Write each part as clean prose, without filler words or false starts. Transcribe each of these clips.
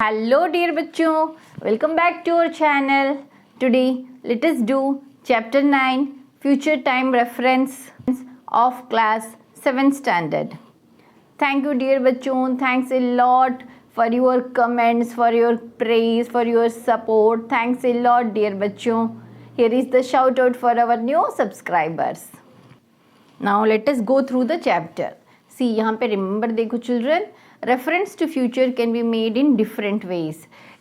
Hello dear बच्चों, welcome back to our channel. Today let us do chapter 9 future time reference of class 7th standard. Thank you dear बच्चों, thanks a lot for your comments, for your praise, for your support. Thanks a lot dear बच्चों. Here is the shout out for our new subscribers. Now let us go through the chapter. See यहाँ पे remember देखो children, reference to future can be made in different ways.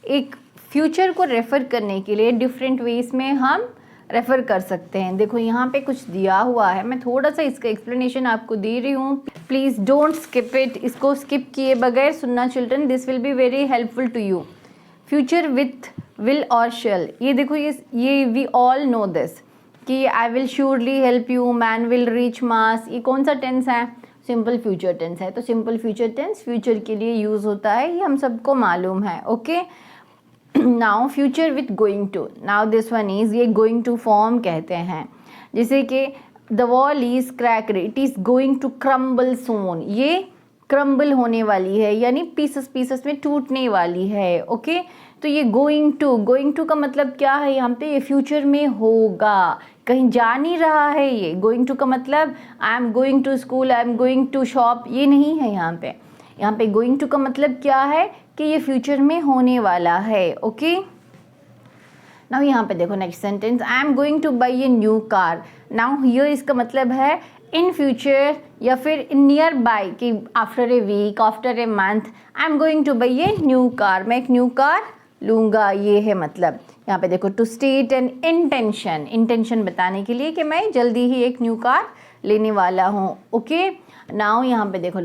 एक future को refer करने के लिए different ways में हम रेफ़र कर सकते हैं. देखो यहाँ पे कुछ दिया हुआ है, मैं थोड़ा सा इसका एक्सप्लेनेशन आपको दे रही हूँ. Please don't skip it. इसको स्किप किए बगैर सुनना children, this will be very helpful to you. Future with will और शेल, ये देखो ये वी ऑल नो दिस कि I will surely help you, man will reach Mars. ये कौन सा टेंस है? सिंपल फ्यूचर टेंस है. तो सिंपल फ्यूचर टेंस फ्यूचर के लिए यूज़ होता है, ये हम सबको मालूम है. Okay, now future with going to. Now this one is, ये गोइंग टू फॉर्म कहते हैं. जैसे कि the wall is cracked, it is going to crumble soon. ये क्रम्बल होने वाली है, यानी पीसेस पीसेस में टूटने वाली है. ओके, तो ये गोइंग टू का मतलब क्या है यहाँ पे? ये फ्यूचर में होगा, कहीं जा नहीं रहा है. ये गोइंग टू का मतलब I am going to school, I am going to shop, ये नहीं है यहाँ पे. यहाँ पे गोइंग टू का मतलब क्या है कि ये फ्यूचर में होने वाला है. ओके, नाउ यहाँ पे देखो next sentence, I am going to buy a new car. Now here इसका मतलब है इन फ्यूचर या फिर इन नियर बाय, कि after a week, after a month I am going to buy a new car, मैं एक new car लूँगा, ये है मतलब. यहाँ पे देखो to state an intention, intention बताने के लिए कि मैं जल्दी ही एक न्यू कार लेने वाला हूँ. ओके, नाउ यहाँ पे देखो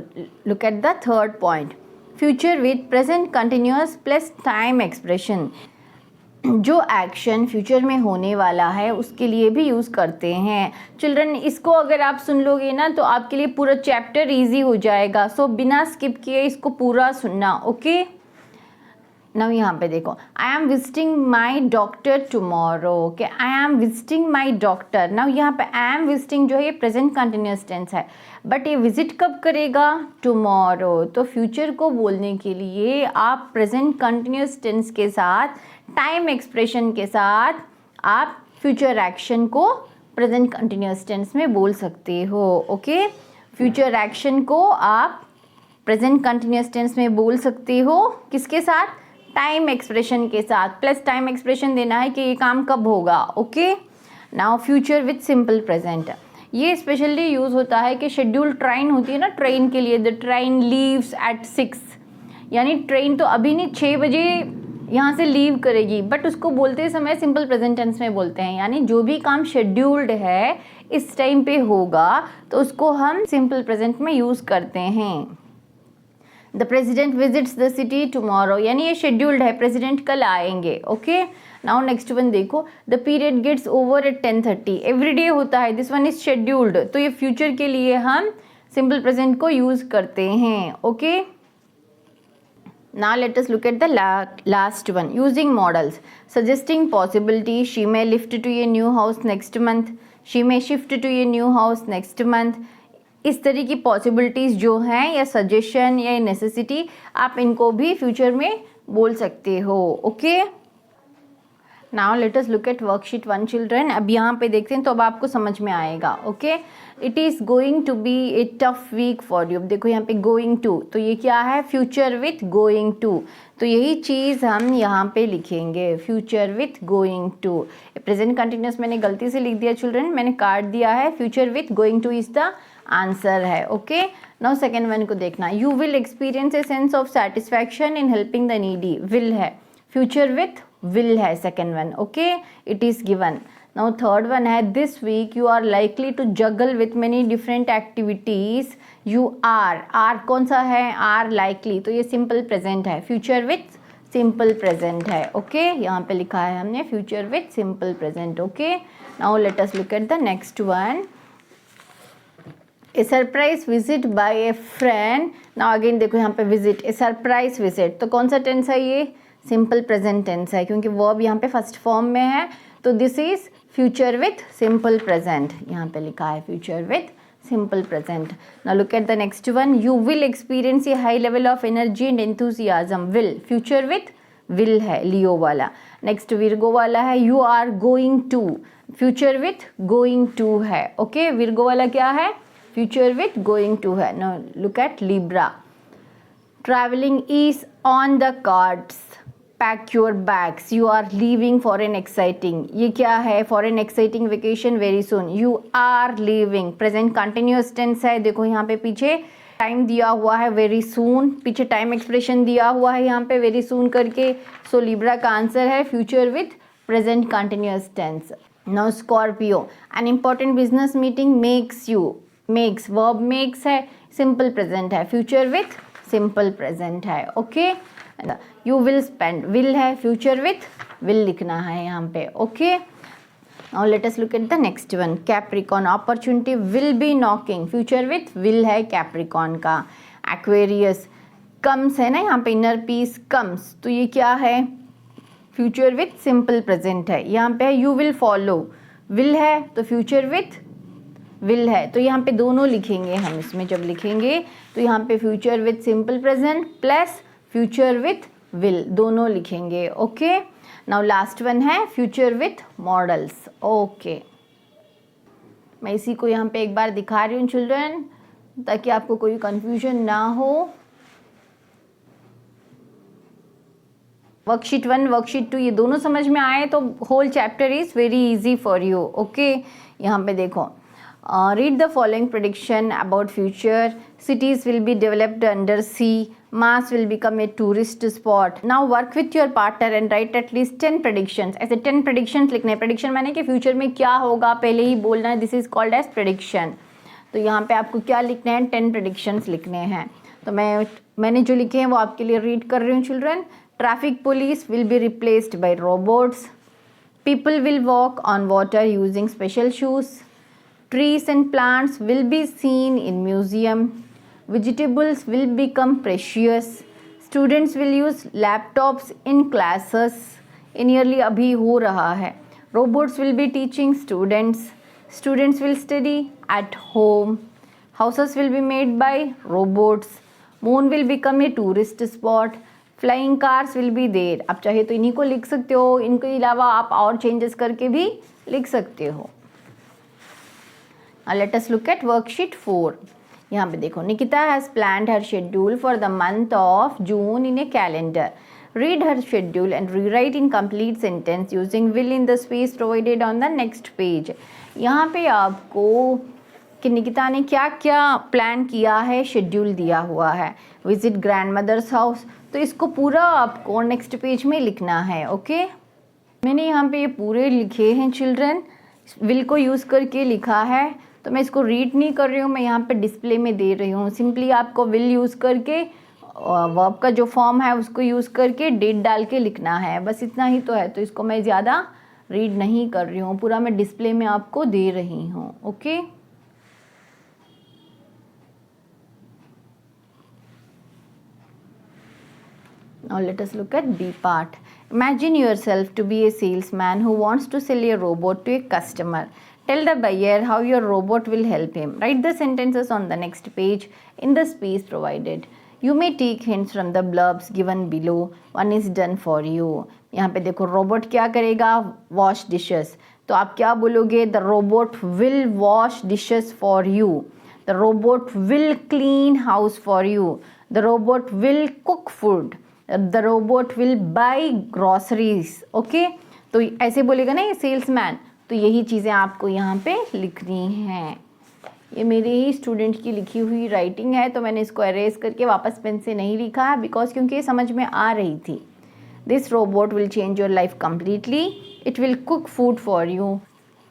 look at the third point, future with present continuous plus time expression. जो एक्शन फ्यूचर में होने वाला है उसके लिए भी यूज़ करते हैं चिल्ड्रन. इसको अगर आप सुन लोगे ना तो आपके लिए पूरा चैप्टर ईजी हो जाएगा. सो बिना स्किप किए इसको पूरा सुनना. ओके, नाउ यहाँ पे देखो, I am visiting my doctor tomorrow. Okay, I am visiting my doctor. Now यहाँ पे आई एम विजिटिंग जो है ये प्रेजेंट कंटिन्यूअस टेंस है, बट ये विजिट कब करेगा? टुमारो. तो फ्यूचर को बोलने के लिए आप प्रेजेंट कंटिन्यूअस टेंस के साथ, टाइम एक्सप्रेशन के साथ आप फ्यूचर एक्शन को प्रेजेंट कंटिन्यूअस टेंस में बोल सकते हो. ओके, फ्यूचर एक्शन को आप प्रेजेंट कंटिन्यूअस टेंस में बोल सकते हो किसके साथ? टाइम एक्सप्रेशन के साथ. प्लस टाइम एक्सप्रेशन देना है कि ये काम कब होगा. Okay, now future with simple present, ये स्पेशली यूज़ होता है कि शेड्यूल ट्रेन होती है ना, ट्रेन के लिए. द ट्रेन लीव्स एट 6, यानी ट्रेन तो अभी नहीं 6 बजे यहाँ से लीव करेगी, बट उसको बोलते समय सिंपल प्रेजेंट टेंस में बोलते हैं. यानी जो भी काम शेड्यूल्ड है इस टाइम पे होगा तो उसको हम सिंपल प्रेजेंट में यूज़ करते हैं. The president visits the city tomorrow, यानी ये शेड्यूल्ड है, प्रेजिडेंट कल आएंगे. ओके, नाउ नेक्स्ट वन देखो, the period gets over at 10:30. Everyday होता है, दिस वन इज शेड्यूल्ड, तो ये फ्यूचर के लिए हम सिंपल प्रेजेंट को यूज़ करते हैं. Okay, now let us look at the last one, using models, suggesting possibility. She may lift to a new house next month, she may shift to a new house next month. इस तरह की possibilities जो हैं या suggestion या necessity, आप इनको भी फ्यूचर में बोल सकते हो. Okay, now let us look eight worksheet 1 children. अब यहाँ पे देखते हैं तो अब आपको समझ में आएगा. Okay, it is going to be a tough week for you. देखो यहाँ पे गोइंग टू, तो ये क्या है? Future with going to. तो यही चीज़ हम यहाँ पे लिखेंगे, future with going to. Present continuous मैंने गलती से लिख दिया चिल्ड्रन, मैंने काट दिया है. Future with going to is the answer है. ओके, नाउ सेकेंड वन को देखना, you will experience a sense of satisfaction in helping the needy. Will है, फ्यूचर विथ विल है second one. Okay, it is given. Now third one है, this week you are likely to juggle with many different activities. You are कौन सा है? Are likely, तो ये simple present है, future with simple present है. Okay, यहाँ पे लिखा है हमने future with simple present. Okay, now let us look at the next one, A surprise visit bye A friend. Now again देखो यहाँ पे विजिट, ए सरप्राइज विजिट, तो कौन सा टेंस है? ये सिंपल प्रेजेंट टेंस है, क्योंकि वर्ब यहाँ पे फर्स्ट फॉर्म में है, तो this is future with simple present. यहाँ पे लिखा है future with simple present. Now look at the next one. You will experience a high level of energy and enthusiasm. Will, future with will है Leo वाला. Next Virgo वाला है you are going to, future with going to है. Okay, Virgo वाला क्या है? Future with going to है. Now look at Libra. Traveling is on the cards. Pack your bags. You are leaving for an exciting. ये क्या है? For an exciting vacation very soon. You are leaving. Present continuous tense है. देखो यहाँ पे पीछे time दिया हुआ है very soon. पीछे टाइम एक्सप्रेशन दिया हुआ है यहाँ पे very soon करके. So Libra का आंसर है future with present continuous tense. Now Scorpio. An important business meeting makes you. Makes verb makes है. Simple present है. Future with simple present है. Okay. You will spend, will है, future with will लिखना है यहाँ पे. Okay. Now let us look at the next one. Capricorn, opportunity will be knocking. Future with will है Capricorn का. Aquarius, comes है ना यहाँ पे, inner peace comes. तो ये क्या है? Future with simple present है. यहाँ पे है you will follow. will है तो future with will है. तो यहाँ पे दोनों लिखेंगे हम इसमें जब लिखेंगे तो यहाँ पे future with simple present plus future with will दोनों लिखेंगे. ओके. नाउ लास्ट वन है फ्यूचर विथ मॉडल्स. ओके, मैं इसी को यहाँ पे एक बार दिखा रही हूँ चिल्ड्रन, ताकि आपको कोई कंफ्यूजन ना हो. वर्कशीट 1 वर्कशीट 2 ये दोनों समझ में आए तो whole chapter is very easy for you. Okay, यहाँ पे देखो. Read the following prediction about future. Cities will be developed under sea. Mars will become a tourist spot. Now work with your partner and write at least 10 predictions. ऐसे 10 predictions लिखने हैं. Prediction माने कि future में क्या होगा पहले ही बोलना है. This is called as prediction. तो यहाँ पे आपको क्या लिखना है? 10 predictions लिखने हैं. तो मैंने जो लिखे हैं वो आपके लिए रीड कर रही हूँ children. Traffic police will be replaced by robots. People will walk on water using special shoes. Trees and plants will be seen in museum. Vegetables will become precious. Students will use laptops in classes. ये nearly अभी हो रहा है. Robots will be teaching students. Students will study at home. Houses will be made by robots. Moon will become a tourist spot. Flying cars will be there. आप चाहे तो इन्हीं को लिख सकते हो. इनके अलावा आप और चेंजेस करके भी लिख सकते हो. Now let us look at worksheet 4. यहाँ पे देखो. Nikita has planned her schedule for the month of June in a calendar. Read her schedule and rewrite in complete sentence using will in the space provided on the next page. यहाँ पे आपको कि निकिता ने क्या क्या plan किया है, schedule दिया हुआ है. Visit grandmother's house. तो इसको पूरा आपको नेक्स्ट पेज में लिखना है. ओके, मैंने यहाँ पे ये पूरे लिखे हैं चिल्ड्रन. विल को यूज़ करके लिखा है, तो मैं इसको रीड नहीं कर रही हूँ, मैं यहाँ पे डिस्प्ले में दे रही हूँ. सिंपली आपको विल यूज़ करके वर्ब का जो फॉर्म है उसको यूज़ करके डेट डाल के लिखना है. बस इतना ही तो है. तो इसको मैं ज़्यादा रीड नहीं कर रही हूँ, पूरा मैं डिस्प्ले में आपको दे रही हूँ. Okay. Now let us look at B part. Imagine yourself to be a salesman who wants to sell a robot to a customer. Tell the buyer how your robot will help him. Write the sentences on the next page in the space provided. You may take hints from the blurbs given below. One is done for you. यहाँ पे देखो robot क्या करेगा? Wash dishes. तो आप क्या बोलोगे? The robot will wash dishes for you. The robot will clean house for you. The robot will cook food. The robot will by groceries. Okay, तो ऐसे बोलेगा ना ये सेल्समैन. तो यही चीज़ें आपको यहाँ पे लिखनी हैं. ये मेरे ही स्टूडेंट की लिखी हुई राइटिंग है, तो मैंने इसको एरेज करके वापस पेन से नहीं लिखा है बिकॉज क्योंकि ये समझ में आ रही थी. This robot will change your life completely. It will cook food for you.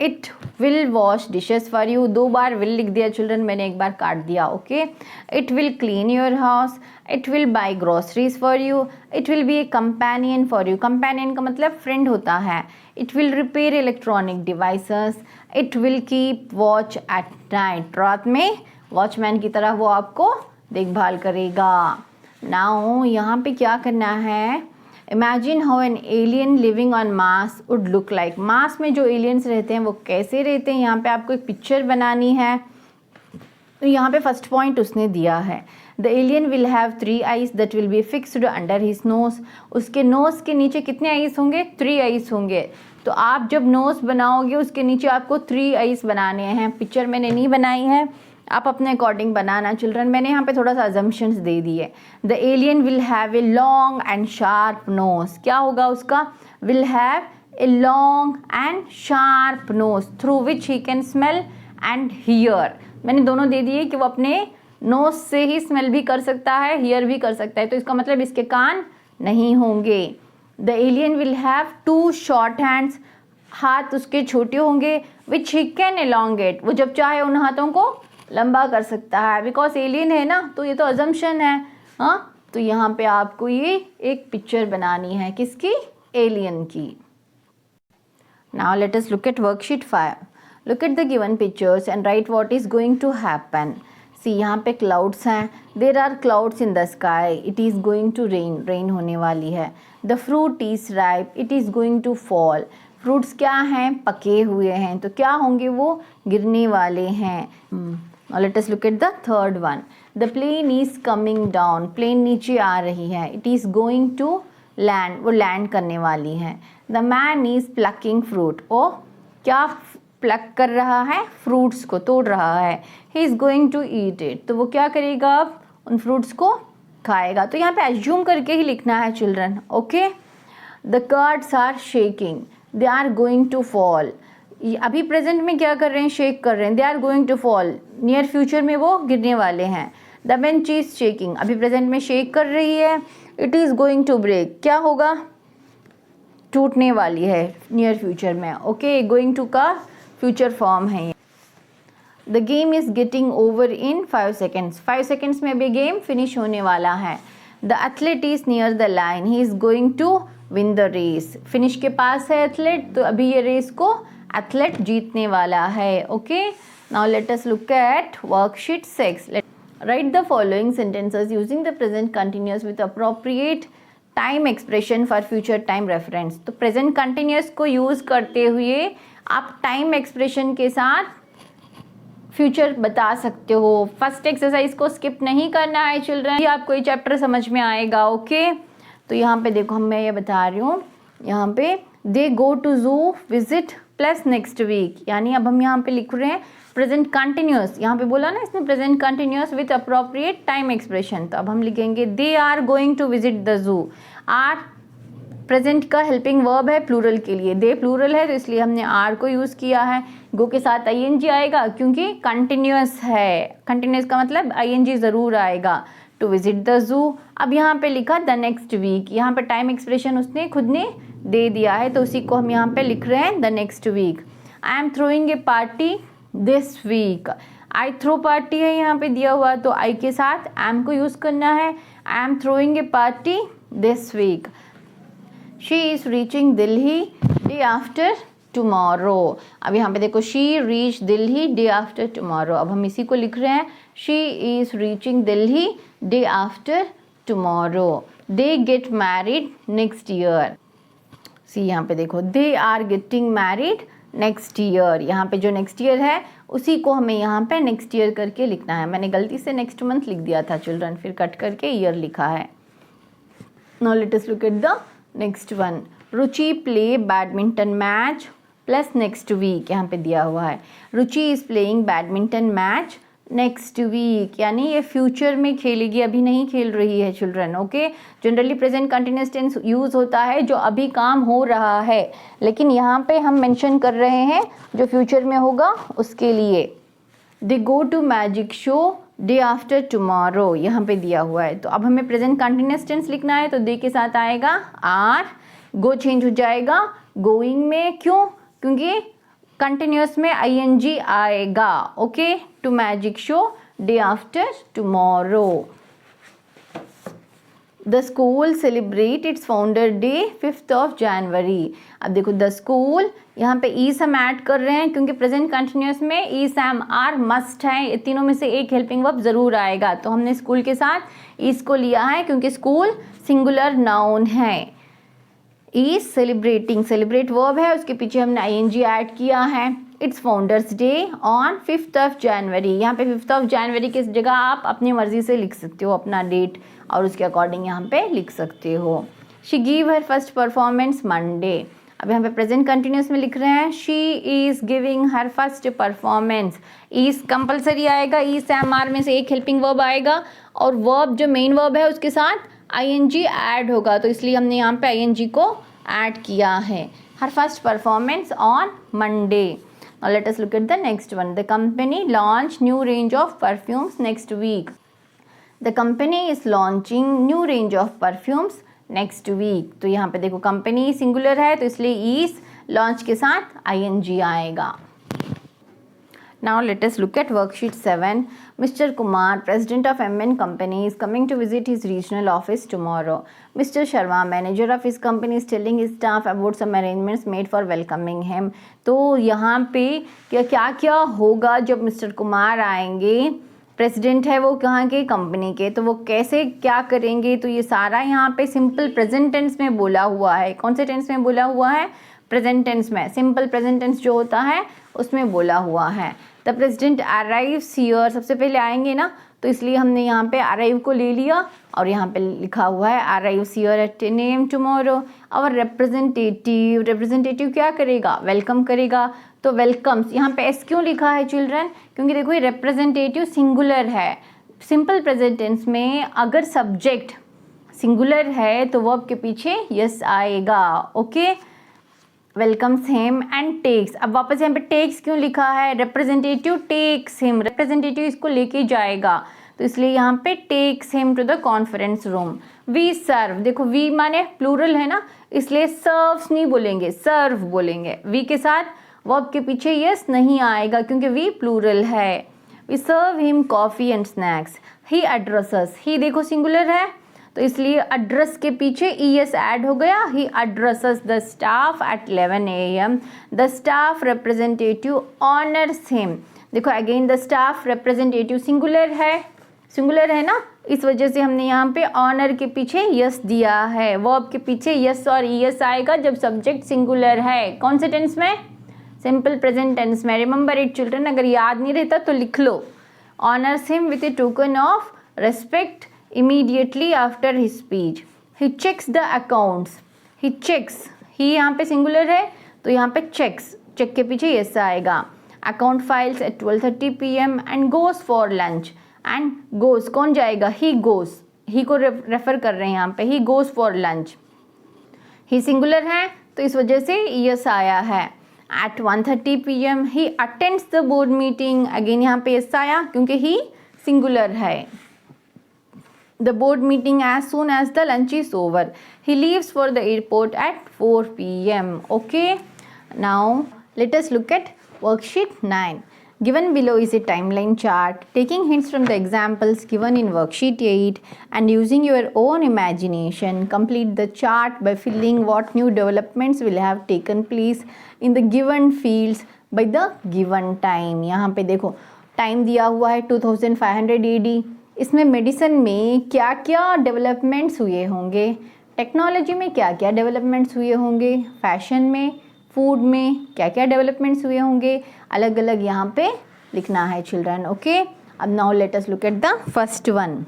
It will wash dishes for you. 2 bar will लिख दिया चिल्ड्रन, मैंने 1 बार काट दिया. Okay. It will clean your house. It will by groceries for you. It will be A companion for you. Companion का मतलब friend होता है. It will repair electronic devices. It will keep watch at night. रात में watchman की तरह वो आपको देखभाल करेगा. नाउ यहाँ पे क्या करना है? Imagine how an alien living on Mars would look like. Mars में जो एलियंस रहते हैं वो कैसे रहते हैं, यहाँ पे आपको एक पिक्चर बनानी है. तो यहाँ पे फर्स्ट पॉइंट उसने दिया है, the alien will have 3 eyes that will be fixed under his nose. उसके नोज के नीचे कितने आइज होंगे? 3 आइज होंगे। तो आप जब नोज बनाओगे उसके नीचे आपको 3 आइज बनाने हैं। पिक्चर मैंने नहीं बनाई है, आप अपने अकॉर्डिंग बनाना चिल्ड्रन। मैंने यहाँ पे थोड़ा सा अजम्पशंस दे दिए। The alien will have a long and sharp nose. क्या होगा उसका? Will have a long and sharp nose through which he can smell and hear. मैंने दोनों दे दिए कि वो अपने नोज से ही स्मेल भी कर सकता है, हियर भी कर सकता है। तो इसका मतलब इसके कान नहीं होंगे। The alien will have 2 short hands. हाथ उसके छोटे होंगे। विच ही कैन एलोंगेट। वो जब चाहे उन हाथों को लंबा कर सकता है। बिकॉज एलियन है ना, तो ये तो अजम्पशन है। हाँ, तो यहाँ पे आपको ये एक पिक्चर बनानी है, किसकी? एलियन की। Now let us look eight worksheet 5. Look at the given pictures and write what is going to happen. See, यहाँ पे clouds हैं. There are clouds in the sky. It is going to rain. Rain होने वाली है. The fruit is ripe. It is going to fall. Fruits क्या हैं? पके हुए हैं. तो क्या होंगे वो? गिरने वाले हैं. Now let us look at the third one. The plane is coming down. Plane नीचे आ रही है. It is going to land. वो land करने वाली है. The man is plucking fruit. ओ क्या प्लक कर रहा है? फ्रूट्स को तोड़ रहा है. He is going to eat it. तो वो क्या करेगा? अब उन फ्रूट्स को खाएगा. तो यहाँ पे एज्यूम करके ही लिखना है children. Okay. The cards are shaking. They are going to fall. अभी प्रेजेंट में क्या कर रहे हैं? शेक कर रहे हैं. They are going to fall. Near future में वो गिरने वाले हैं. The bench is shaking. अभी प्रेजेंट में शेक कर रही है. It is going to break. क्या होगा? टूटने वाली है नियर फ्यूचर में. ओके. गोइंग टू का फ्यूचर फॉर्म है. The game is getting over in 5 seconds. 5 seconds में अभी गेम फिनिश होने वाला है. The athlete is near the line. He is going to win the race. Finish के पास है एथलीट, तो अभी ये रेस को एथलीट जीतने वाला है. Okay. Now let us look eight worksheet 6. Right the following sentences using the present continuous with appropriate time expression for future time reference. तो प्रेजेंट कंटिन्यूअस को यूज़ करते हुए आप टाइम एक्सप्रेशन के साथ फ्यूचर बता सकते हो. फर्स्ट एक्सरसाइज को स्किप नहीं करना है चिल्ड्रन. ये आपको ये चैप्टर समझ में आएगा. ओके. तो यहाँ पे देखो, मैं ये बता रही हूँ. यहाँ पे दे गो टू जू विजिट प्लस नेक्स्ट वीक. यानी अब हम यहाँ पे लिख रहे हैं प्रेजेंट कंटिन्यूअस. यहाँ पे बोला ना इसने present continuous with appropriate time expression. तो अब हम लिखेंगे they are going to visit the zoo. Are present का हेल्पिंग वर्ब है प्लूरल के लिए. दे प्लूरल है तो इसलिए हमने आर को यूज़ किया है. गो के साथ आईएनजी आएगा क्योंकि कंटिन्यूअस है. कंटिन्यूअस का मतलब आईएनजी ज़रूर आएगा. टू विजिट द जू. अब यहाँ पे लिखा द नेक्स्ट वीक. यहाँ पे टाइम एक्सप्रेशन उसने खुद ने दे दिया है, तो उसी को हम यहाँ पे लिख रहे हैं the next week. I am throwing a party this week. I throw party है यहाँ पे दिया हुआ, तो आई के साथ एम को यूज़ करना है. I am throwing a party this week. She is reaching Delhi day after tomorrow. अब यहाँ पे देखो, she reach Delhi day after tomorrow. अब हम इसी को लिख रहे हैं. She is reaching Delhi day after tomorrow. They get married next year. See यहाँ पे देखो, they are getting married next year. यहाँ पे जो नेक्स्ट ईयर है उसी को हमें यहाँ पे नेक्स्ट ईयर करके लिखना है. मैंने गलती से नेक्स्ट मंथ लिख दिया था चिल्ड्रन, फिर कट करके ईयर लिखा है. Now let us look at the next one. Ruchi play badminton match plus next week. यहाँ पे दिया हुआ है Ruchi is playing badminton match next week. यानी ये फ्यूचर में खेलेगी, अभी नहीं खेल रही है children. Okay. Generally present continuous tense use होता है जो अभी काम हो रहा है, लेकिन यहाँ पे हम मेंशन कर रहे हैं जो फ्यूचर में होगा उसके लिए. They go to magic show day after tomorrow. यहाँ पे दिया हुआ है, तो अब हमें प्रेजेंट कंटिन्यूअस टेंस लिखना है, तो दे के साथ आएगा आर. गो चेंज हो जाएगा गोइंग में. क्यों? क्योंकि कंटिन्यूअस में आईएनजी आएगा. Okay. To magic show day after tomorrow. The school celebrate its founder day 5th of January. अब देखो, द स्कूल यहाँ पे ई हम ऐड कर रहे हैं क्योंकि प्रेजेंट कंटिन्यूअस में ई सैम आर मस्ट है. ये तीनों में से एक हेल्पिंग वर्ब ज़रूर आएगा, तो हमने स्कूल के साथ ईज को लिया है क्योंकि स्कूल सिंगुलर नाउन है. इज सेलिब्रेटिंग, सेलिब्रेट वर्ब है, उसके पीछे हमने आईएनजी ऐड किया है. It's founders day on 5th of January। यहाँ पे 5th of January की जगह आप अपनी मर्जी से लिख सकते हो अपना डेट और उसके अकॉर्डिंग यहाँ पे लिख सकते हो। She give her first performance Monday. अब यहाँ पे प्रेजेंट कंटिन्यूस में लिख रहे हैं she is giving her first performance. Is compulsory आएगा, इज से एम आर में से एक हेल्पिंग वर्ब आएगा और वर्ब जो मेन वर्ब है उसके साथ ing ऐड होगा, तो इसलिए हमने यहाँ पे ing को ऐड किया है। Her first performance on Monday. Now let us look at the next one. The company launch new range of perfumes next week. The company is launching new range of perfumes next week. तो यहाँ पे देखो company singular है तो इसलिए is launch के साथ ing आएगा। Now let us look at worksheet 7. Mr. Kumar, president of MN company, is coming to visit his regional office tomorrow. Mr. Sharma, manager of his company, is telling his staff about some arrangements made for welcoming him. तो यहाँ पे क्या क्या होगा जब mister Kumar आएंगे, president है वो कहाँ के, कंपनी के, तो वो कैसे क्या करेंगे, तो ये सारा यहाँ पे सिंपल प्रेजेंट टेंस में बोला हुआ है। कौन से टेंस में बोला हुआ है? प्रेजेंट टेंस में। सिंपल प्रेजेंट टेंस जो होता है उसमें बोला हुआ है। द प्रेसिडेंट अराइव्स हियर, सबसे पहले आएंगे ना, तो इसलिए हमने यहाँ पे अराइव को ले लिया और यहाँ पे लिखा हुआ है arrives here eight 10 AM tomorrow. और रिप्रेजेंटेटिव क्या करेगा? वेलकम करेगा। तो वेलकम्स, यहाँ पे एस क्यों लिखा है चिल्ड्रन? क्योंकि देखो ये रिप्रेजेंटेटिव सिंगुलर है। सिंपल प्रेजेंट टेंस में अगर सब्जेक्ट सिंगुलर है तो वर्ब के पीछे यस आएगा। Okay, welcomes him and takes. अब वापस यहाँ पे टेक्स क्यों लिखा है? रिप्रेजेंटेटिव टेक्स हिम, रिप्रेजेंटेटिव इसको लेके जाएगा, तो इसलिए यहाँ पे takes him to the conference room. We serve, देखो वी माने प्लूरल है ना, इसलिए सर्व्स नहीं बोलेंगे, सर्व बोलेंगे। वी के साथ वर्ब के पीछे यस नहीं आएगा क्योंकि वी प्लूरल है। We serve him coffee and snacks. He addresses, he देखो सिंगुलर है तो इसलिए एड्रेस के पीछे ES ऐड हो गया। He addresses the staff at 11 AM। The staff representative honours him. देखो again the staff representative singular है ना, इस वजह से हमने यहाँ पे ऑनर के पीछे यस दिया है। वर्ब के पीछे यस और ES आएगा जब सब्जेक्ट सिंगुलर है। कौन से टेंस में? सिंपल प्रेजेंट टेंस में। रिमेंबर इट चिल्ड्रन, अगर याद नहीं रहता तो लिख लो। Honours him with a token of respect immediately after his speech. He checks the accounts. He checks, ही यहाँ पे सिंगुलर है तो यहाँ पे checks, check के पीछे yes आएगा। Account files at 12:30 PM and goes for lunch. And goes, कौन जाएगा? He goes, ही को रेफर कर रहे हैं यहाँ पे। He goes for lunch. He singular है तो इस वजह से yes आया है। At 1:30 PM he attends the board meeting. Again यहाँ पे yes आया क्योंकि ही सिंगुलर है। The board meeting as soon as the lunch is over. He leaves for the airport at 4 PM. Okay. Now let us look at worksheet 9. Given below is a timeline chart. Taking hints from the examples given in worksheet 8 and using your own imagination, complete the chart by filling what new developments will have taken place in the given fields by the given time. यहाँ पे देखो time दिया हुआ है 2500 AD। इसमें medicine में क्या क्या डेवलपमेंट्स हुए होंगे, टेक्नोलॉजी में क्या क्या डेवलपमेंट्स हुए होंगे, फैशन में, फूड में क्या क्या डेवलपमेंट्स हुए होंगे, अलग अलग यहाँ पे लिखना है चिल्ड्रन। ओके, अब now let us look at the first one.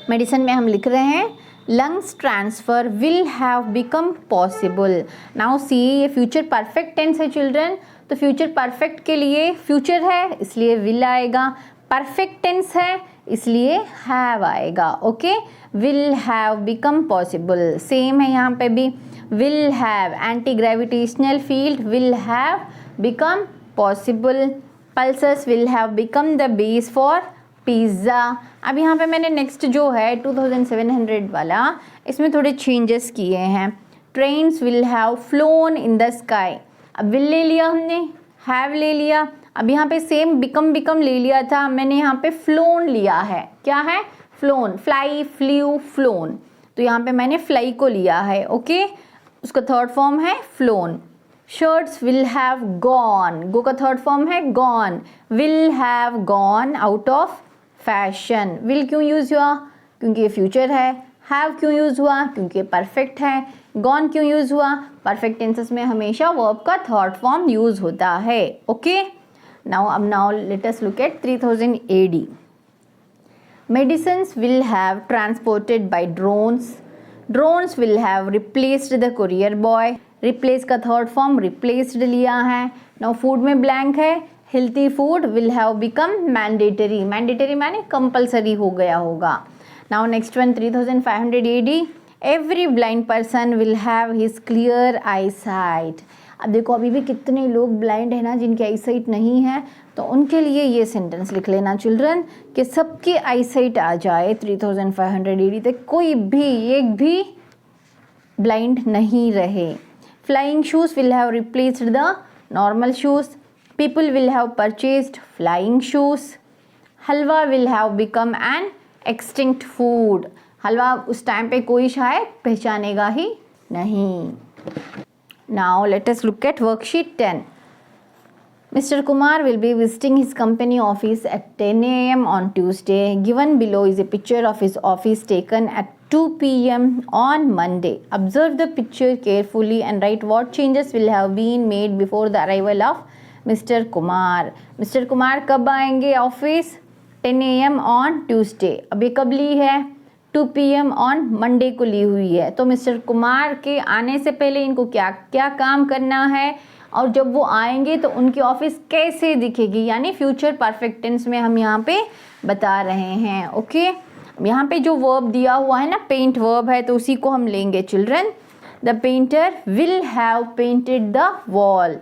Medicine में हम लिख रहे हैं lungs transfer will have become possible. Now see, ये फ्यूचर परफेक्ट टेंस है चिल्ड्रन, तो फ्यूचर परफेक्ट के लिए फ्यूचर है इसलिए विल आएगा, परफेक्ट टेंस है इसलिए हैव आएगा। Okay, will have become possible, same है यहाँ पे भी। Will have, anti gravitational field will have become possible. Pulses will have become the base for pizza. अब यहाँ पे मैंने नेक्स्ट जो है 2700 वाला, इसमें थोड़े चेंजेस किए हैं। Trains will have flown in the sky. अब विल ले लिया हमने, हैव ले लिया, अब यहाँ पे सेम बिकम ले लिया था, मैंने यहाँ पे फ्लोन लिया है। क्या है? फ्लोन, फ्लाई, फ्ल्यू, फ्लोन, तो यहाँ पे मैंने फ्लाई को लिया है। ओके, उसका थर्ड फॉर्म है flown. Shirts will have gone, go का थर्ड फॉर्म है gone. Will have gone out of fashion. Will क्यों यूज़ हुआ? क्योंकि ये फ्यूचर है। हैव क्यों यूज़ हुआ? क्योंकि ये परफेक्ट है। गॉन क्यों यूज़ हुआ? परफेक्ट टेंसेस में हमेशा वर्ब का थर्ड फॉर्म यूज़ होता है. Okay, now let us look at 3000 AD. Medicines will have transported by drones. Drones will have replaced the courier boy. Replace का थर्ड फॉर्म replaced लिया है. Now food में blank है. Healthy food will have become mandatory. Mandatory माने compulsory हो गया होगा. Now next one 3500 AD. Every blind person will have his clear eyesight. अब देखो अभी भी कितने लोग ब्लाइंड है ना जिनकी आईसाइट नहीं है, तो उनके लिए ये सेंटेंस लिख लेना चिल्ड्रन कि सबकी आईसाइट आ जाए 3500 AD तक, कोई भी एक भी ब्लाइंड नहीं रहे. Flying shoes will have replaced the normal shoes. People will have purchased flying shoes. Halwa will have become an extinct food. Halwa उस टाइम पे कोई शायद पहचानेगा ही नहीं. Now let us look at worksheet 10. Mr. Kumar will be visiting his company office at 10 a.m. on Tuesday. Given below is a picture of his office taken at 2 p.m. on Monday. Observe the picture carefully and write what changes will have been made before the arrival of Mr. Kumar. Mr. Kumar कब आएंगे office? 10 a.m. on Tuesday. अब ये कब ली है? 2 PM on Monday को ली हुई है. तो मिस्टर कुमार के आने से पहले इनको क्या क्या काम करना है और जब वो आएंगे तो उनकी ऑफिस कैसे दिखेगी, यानी फ्यूचर परफेक्ट टेंस में हम यहाँ पे बता रहे हैं. ओके, यहाँ पे जो वर्ब दिया हुआ है ना, पेंट वर्ब है, तो उसी को हम लेंगे children. The painter will have painted the wall.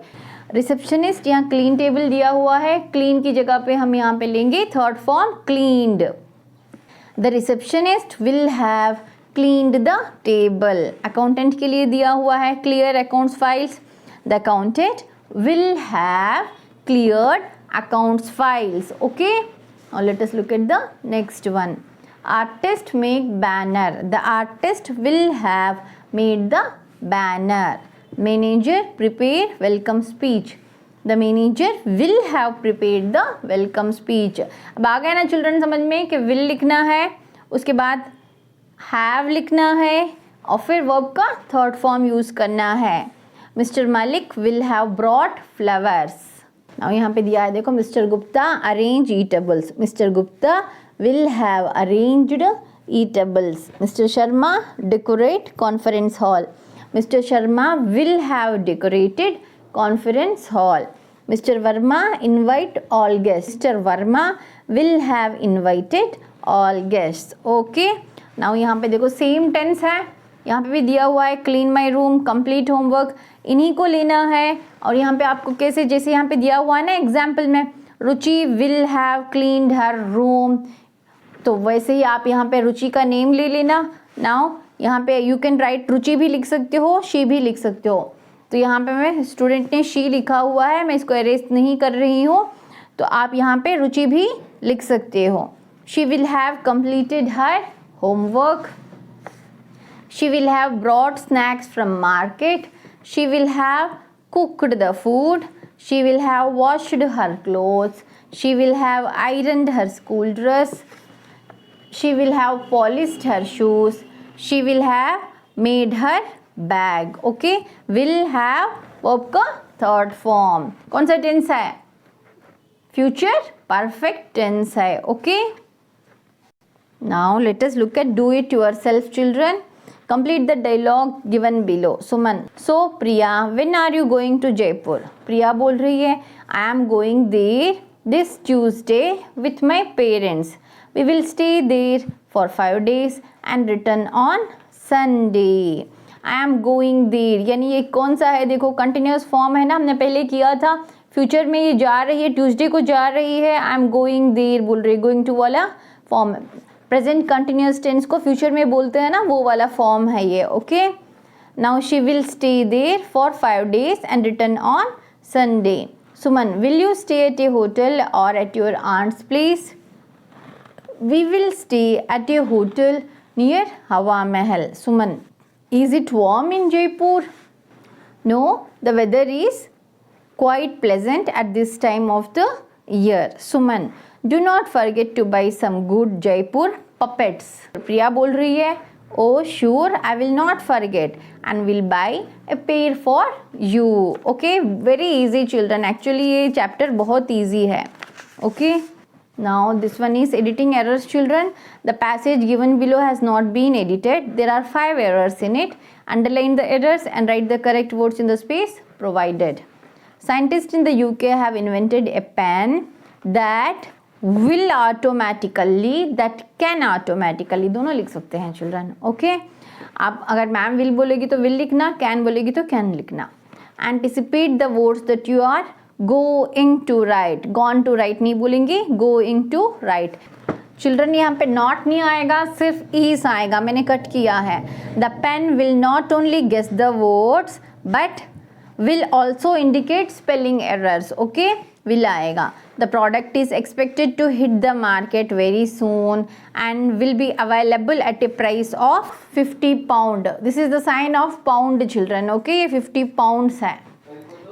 Receptionist, यहाँ क्लीन टेबल दिया हुआ है, क्लीन की जगह पे हम यहाँ पे लेंगे third form cleaned. The receptionist will have cleaned the table. Accountant के लिए दिया हुआ है clear accounts files. The accountant will have cleared accounts files. Okay. Now let us look at the next one. Artist make banner. The artist will have made the banner. Manager prepare welcome speech. The manager will have prepared the welcome speech. अब आ गया ना children समझ में कि will लिखना है, उसके बाद have लिखना है और फिर verb का थर्ड फॉर्म यूज़ करना है. Mr. Malik will have brought flowers. now यहाँ पे दिया है देखो, Mr. Gupta arrange eatables. Mr. Gupta will have arranged eatables. Mr. Sharma decorate conference hall. Mr. Sharma will have decorated conference hall. Mr. Verma invite all guests. Mr. Verma will have invited all guests. Okay. now यहाँ पे देखो same tense है, यहाँ पे भी दिया हुआ है clean my room, complete homework, इन्हीं को लेना है. और यहाँ पे आपको कैसे, जैसे यहाँ पे दिया हुआ है ना एग्जाम्पल में, Ruchi will have cleaned her room, तो वैसे ही आप यहाँ पे रुचि का नेम ले लेना. नाउ यहाँ पे यू कैन राइट रुचि भी लिख सकते हो, शी भी लिख सकते हो. तो यहाँ पे मैं स्टूडेंट ने शी लिखा हुआ है, मैं इसको एरेज नहीं कर रही हूँ, तो आप यहाँ पे रुचि भी लिख सकते हो. She will have completed her homework. She will have brought snacks from market. She will have cooked the food. She will have washed her clothes. She will have ironed her school dress. She will have polished her shoes. She will have made her bag. Okay, will have verb का third form. कौन सा tense है? Future perfect tense है. Okay, now let us look at do it yourself children. Complete the dialogue given below. Suman, so Priya when are you going to Jaipur? Priya बोल रही है I am going there this Tuesday with my parents. We will stay there for 5 days and return on Sunday. I am going there, यानी ये कौन सा है? देखो continuous form है ना, हमने पहले किया था. फ्यूचर में ये जा रही है, ट्यूसडे को जा रही है, आई एम गोइंग देयर बोल रही है. गोइंग टू वाला फॉर्म, प्रेजेंट कंटिन्यूस टेंस को फ्यूचर में बोलते हैं ना, वो वाला फॉर्म है ये. Okay, now she will stay there for 5 days and return on Sunday. Suman, will you stay at a hotel और at your aunt's place? We will stay at a hotel near Hawa Mahal. Suman, is it warm in Jaipur? No, the weather is quite pleasant at this time of the year. Suman, do not forget to buy some good Jaipur puppets. प्रिया बोल रही है Oh, sure, I will not forget and will buy a pair for you. Okay, very easy children. Actually ये chapter बहुत easy है. Okay. Now this one is editing errors children. The passage given below has not been edited. There are 5 errors in it. Underline the errors and write the correct words in the space provided. Scientists in the UK have invented a pen that will automatically, that can automatically, दोनों लिख सकते हैं children. Okay. आप अगर ma'am will बोलेगी तो will लिखना, can बोलेगी तो can लिखना. Anticipate the words that you are going to write. Gone to write नहीं बोलेंगे, going to write. चिल्ड्रन यहाँ पे नॉट नहीं आएगा, सिर्फ is आएगा. मैंने कट किया है. The pen will not only guess the words but will also indicate spelling errors. Okay, will आएगा. The product is expected to hit the market very soon and will be available at a price of 50 pound. This is the sign of pound children. Okay, 50 pounds है.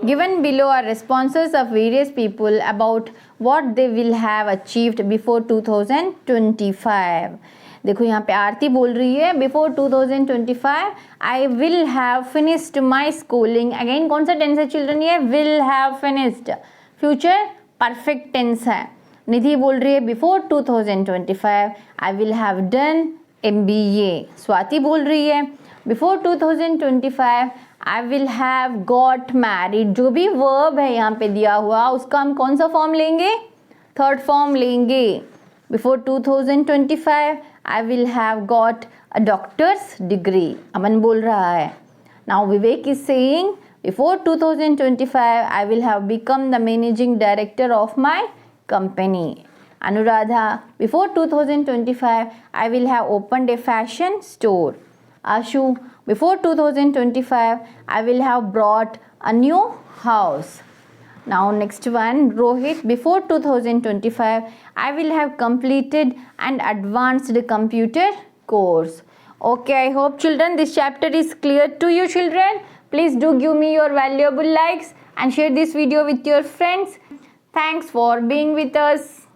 Given below are responses of various people about what they will have achieved before 2025. देखो यहाँ पे आरती बोल रही है before 2025 I will have finished my schooling. Again कौन सा tense है चिल्ड्रन? ये will have finished, future perfect tense है. निधि बोल रही है before 2025 I will have done MBA. Swati बोल रही है before 2025 I will have got married. जो भी वर्ब है यहाँ पे दिया हुआ उसका हम कौन सा फॉर्म लेंगे? थर्ड फॉर्म लेंगे. Before 2025 I will have got a doctor's degree. Aman बोल रहा है. Now Vivek is saying before 2025 I will have become the managing director of my company. Anuradha, before 2025 I will have opened a fashion store. Ashu, before 2025 I will have bought a new house. Now next one, Rohit, before 2025 I will have completed an advanced computer course. Okay, I hope children this chapter is clear to you children. Please do give me your valuable likes and share this video with your friends. Thanks for being with us.